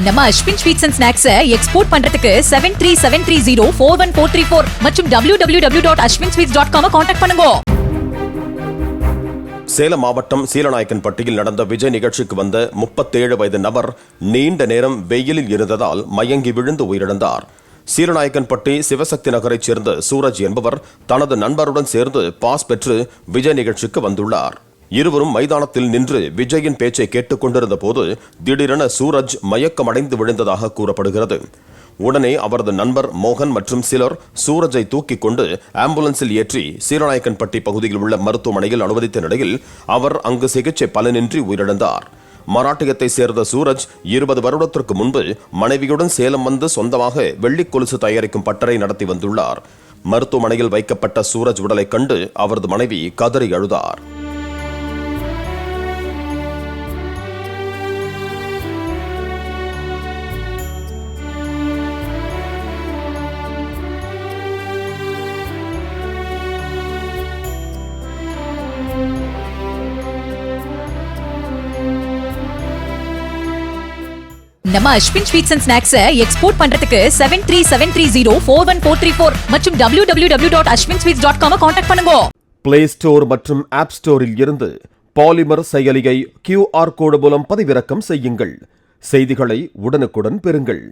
நம்ம Ashwin sweets and snacks export பண்றதுக்கு 7373041434 மற்றும் www.ashwinsweets.com கான்டாக்ட் பண்ணுங்க. சேலம் மாவட்டம் சீலநாயக்கன்பட்டியில் நடந்த விஜய் நிகழ்ச்சிக்கு வந்த 37 வயது நபர் நீண்ட நேரம் வெயிலில் இருந்ததால் மயங்கி விழுந்து உயிரிழந்தார். சீலநாயக்கன்பட்டி சிவசக்தி நகரைச் சேர்ந்த சூரஜ் என்பவர் தனது நண்பருடன் சேர்ந்து பாஸ் பெற்று விஜய் நிகழ்ச்சிக்கு வந்துள்ளார். இருவரும் மைதானத்தில் நின்று விஜயின் பேச்சை கேட்டுக் கொண்டிருந்த போது திடீரென சூரஜ் மயக்கமடைந்து விழுந்ததாக கூறப்படுகிறது. உடனே அவரது நண்பர் மோகன் மற்றும் சிலர் சூரஜை தூக்கிக் கொண்டு ஆம்புலன்ஸில் ஏற்றி சீலநாயக்கன்பட்டி பகுதியில் உள்ள மருத்துவமனையில் அனுமதித்த நிலையில் அவர் அங்கு சிகிச்சை பலனின்றி உயிரிழந்தார். மராட்டியத்தை சேர்ந்த சூரஜ் 20 வருடத்திற்கு முன்பு மனைவியுடன் சேலம் வந்து சொந்தமாக வெள்ளிக் கொலுசு தயாரிக்கும் பட்டறை நடத்தி வந்துள்ளார். மருத்துவமனையில் வைக்கப்பட்ட சூரஜ் உடலை கண்டு அவரது மனைவி கதறி அழுதார். நம்ம Ashwin sweets and snacks export பண்றதுக்கு 7373041434 மற்றும் www.ashwinsweets.com கான்டாக்ட் பண்ணுங்க. பிளே ஸ்டோர் மற்றும் ஆப் ஸ்டோரில் இருந்து பாலிமர் செயலியை QR கோடு மூலம் பதிவிறக்கம் செய்யுங்கள். செய்திகளை உடனுக்குடன் பெறுங்கள்.